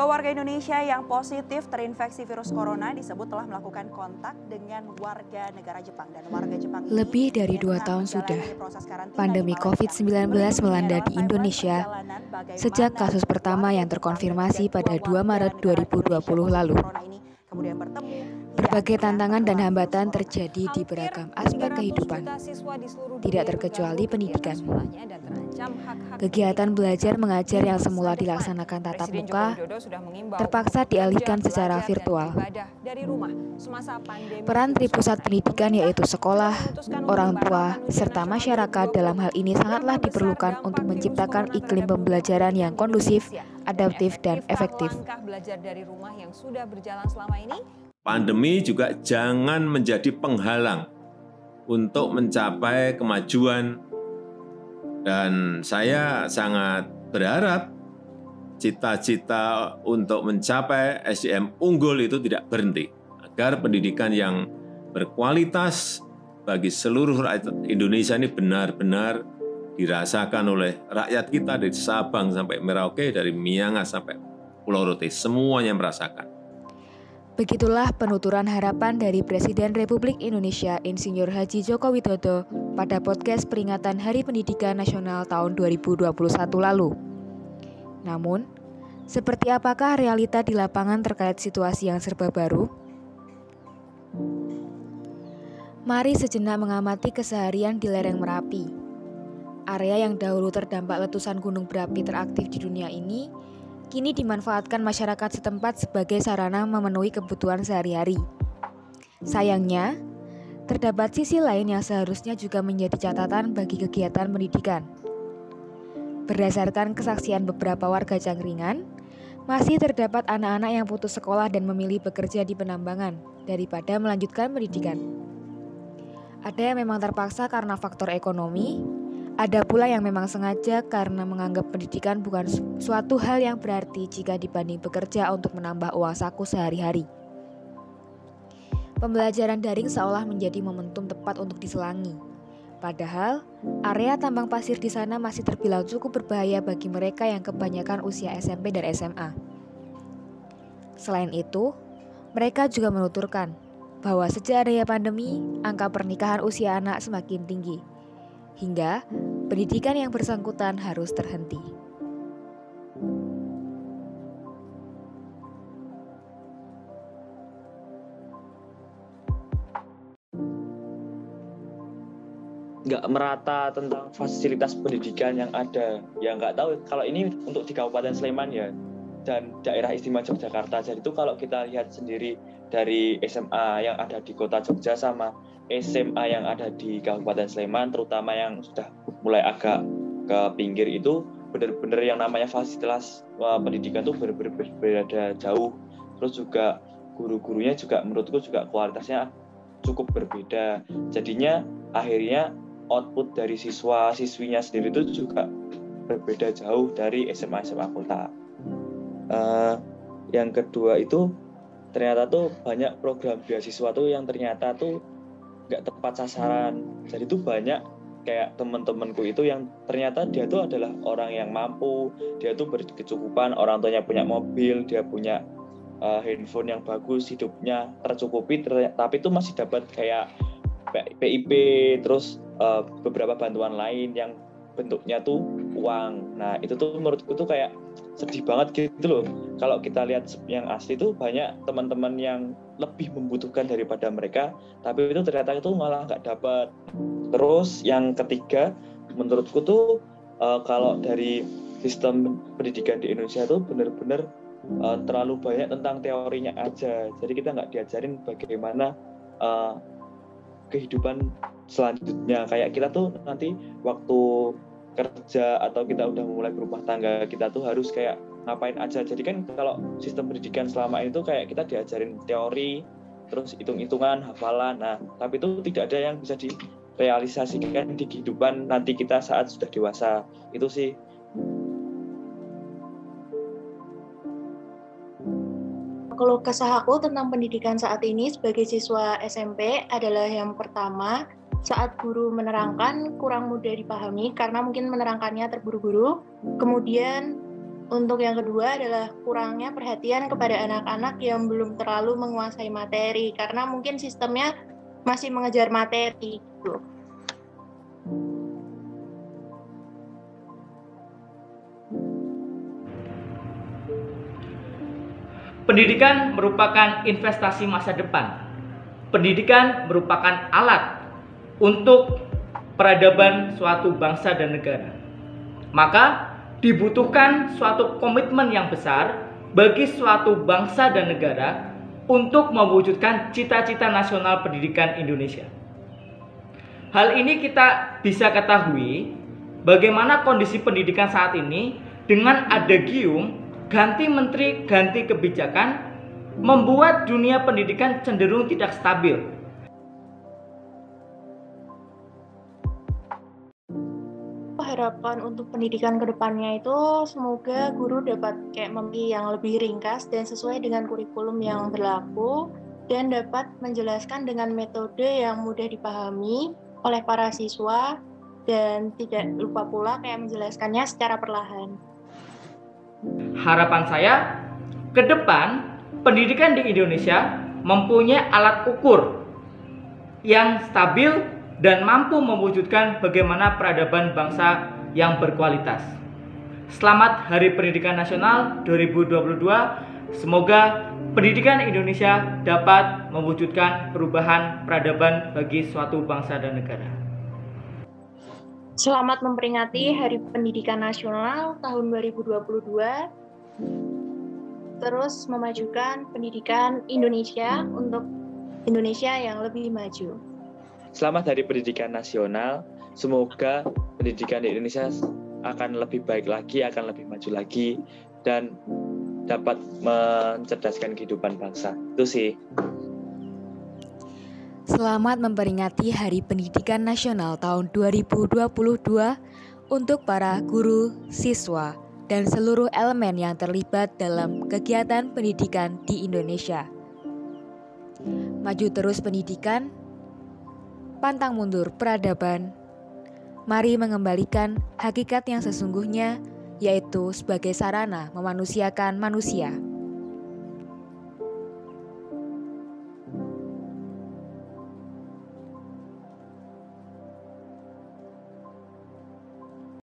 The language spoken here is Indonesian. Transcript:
Dua warga Indonesia yang positif terinfeksi virus corona disebut telah melakukan kontak dengan warga negara Jepang. Dan warga Jepang ini lebih dari 2 tahun sudah, pandemi COVID-19 melanda di Indonesia sejak kasus pertama yang terkonfirmasi pada 2 Maret 2020 lalu. Berbagai tantangan dan hambatan terjadi di beragam aspek kehidupan, tidak terkecuali pendidikan. Kegiatan belajar mengajar yang semula dilaksanakan tatap muka terpaksa dialihkan secara virtual. Peran Tripusat Pendidikan yaitu sekolah, orang tua, serta masyarakat dalam hal ini sangatlah diperlukan untuk menciptakan iklim pembelajaran yang kondusif, adaptif, dan efektif. Pandemi juga jangan menjadi penghalang untuk mencapai kemajuan, dan saya sangat berharap cita-cita untuk mencapai SDM unggul itu tidak berhenti, agar pendidikan yang berkualitas bagi seluruh rakyat Indonesia ini benar-benar dirasakan oleh rakyat kita dari Sabang sampai Merauke, dari Miangas sampai Pulau Rote, semuanya merasakan. Begitulah penuturan harapan dari Presiden Republik Indonesia Insinyur Haji Joko Widodo pada podcast peringatan Hari Pendidikan Nasional tahun 2021 lalu. Namun, seperti apakah realita di lapangan terkait situasi yang serba baru? Mari sejenak mengamati keseharian di lereng Merapi. Area yang dahulu terdampak letusan gunung berapi teraktif di dunia ini kini dimanfaatkan masyarakat setempat sebagai sarana memenuhi kebutuhan sehari-hari. Sayangnya, terdapat sisi lain yang seharusnya juga menjadi catatan bagi kegiatan pendidikan. Berdasarkan kesaksian beberapa warga Cangkringan, masih terdapat anak-anak yang putus sekolah dan memilih bekerja di penambangan daripada melanjutkan pendidikan. Ada yang memang terpaksa karena faktor ekonomi, ada pula yang memang sengaja karena menganggap pendidikan bukan suatu hal yang berarti jika dibanding bekerja untuk menambah uang saku sehari-hari. Pembelajaran daring seolah menjadi momentum tepat untuk diselangi. Padahal, area tambang pasir di sana masih terbilang cukup berbahaya bagi mereka yang kebanyakan usia SMP dan SMA. Selain itu, mereka juga menuturkan bahwa sejak adanya pandemi, angka pernikahan usia anak semakin tinggi. Hingga pendidikan yang bersangkutan harus terhenti. Nggak merata tentang fasilitas pendidikan yang ada. Ya nggak tahu kalau ini untuk di Kabupaten Sleman ya, dan daerah istimewa Yogyakarta. Jadi itu kalau kita lihat sendiri dari SMA yang ada di kota Jogja sama SMA yang ada di Kabupaten Sleman, terutama yang sudah mulai agak ke pinggir itu, benar-benar yang namanya fasilitas pendidikan itu benar-benar berbeda jauh. Terus juga guru-gurunya juga menurutku juga kualitasnya cukup berbeda. Jadinya akhirnya output dari siswa-siswinya sendiri itu juga berbeda jauh dari SMA-SMA kota. Yang kedua itu ternyata tuh banyak program beasiswa tuh yang ternyata tuh nggak tepat sasaran. Jadi tuh banyak kayak teman-temanku itu yang ternyata dia tuh adalah orang yang mampu, dia tuh berkecukupan, orang tuanya punya mobil, dia punya handphone yang bagus, hidupnya tercukupi, tapi tuh masih dapat kayak PIP, terus beberapa bantuan lain yang bentuknya tuh uang. Nah itu tuh menurutku tuh kayak sedih banget gitu loh. Kalau kita lihat yang asli tuh banyak teman-teman yang lebih membutuhkan daripada mereka, tapi itu ternyata itu malah nggak dapat. Terus yang ketiga, menurutku tuh kalau dari sistem pendidikan di Indonesia tuh benar-benar terlalu banyak tentang teorinya aja. Jadi kita nggak diajarin bagaimana kehidupan selanjutnya. Kayak kita tuh nanti waktu kerja atau kita udah mulai berumah tangga, kita tuh harus kayak ngapain aja. Jadi kan kalau sistem pendidikan selama ini tuh kayak kita diajarin teori, terus hitung-hitungan, hafalan. Nah, tapi itu tidak ada yang bisa direalisasikan di kehidupan nanti kita saat sudah dewasa. Itu sih. Kalau kesah aku tentang pendidikan saat ini sebagai siswa SMP adalah yang pertama, saat guru menerangkan kurang mudah dipahami karena mungkin menerangkannya terburu-buru. Kemudian Untuk yang kedua adalah kurangnya perhatian kepada anak-anak yang belum terlalu menguasai materi, karena mungkin sistemnya masih mengejar materi gitu. Pendidikan merupakan investasi masa depan. Pendidikan merupakan alat untuk peradaban suatu bangsa dan negara. Maka dibutuhkan suatu komitmen yang besar bagi suatu bangsa dan negara untuk mewujudkan cita-cita nasional pendidikan Indonesia. Hal ini kita bisa ketahui bagaimana kondisi pendidikan saat ini dengan adagium ganti menteri, ganti kebijakan membuat dunia pendidikan cenderung tidak stabil. Harapan untuk pendidikan kedepannya itu semoga guru dapat memilih yang lebih ringkas dan sesuai dengan kurikulum yang berlaku dan dapat menjelaskan dengan metode yang mudah dipahami oleh para siswa dan tidak lupa pula menjelaskannya secara perlahan. Harapan saya ke depan pendidikan di Indonesia mempunyai alat ukur yang stabil dan mampu mewujudkan bagaimana peradaban bangsa yang berkualitas. Selamat Hari Pendidikan Nasional 2022. Semoga pendidikan Indonesia dapat mewujudkan perubahan peradaban bagi suatu bangsa dan negara. Selamat memperingati Hari Pendidikan Nasional tahun 2022. Terus memajukan pendidikan Indonesia untuk Indonesia yang lebih maju. Selamat Hari Pendidikan Nasional. Semoga pendidikan di Indonesia akan lebih baik lagi, akan lebih maju lagi, dan dapat mencerdaskan kehidupan bangsa. Itu sih. Selamat memperingati Hari Pendidikan Nasional tahun 2022 untuk para guru, siswa, dan seluruh elemen yang terlibat dalam kegiatan pendidikan di Indonesia. Maju terus pendidikan, pantang mundur peradaban. Mari mengembalikan hakikat yang sesungguhnya, yaitu sebagai sarana memanusiakan manusia.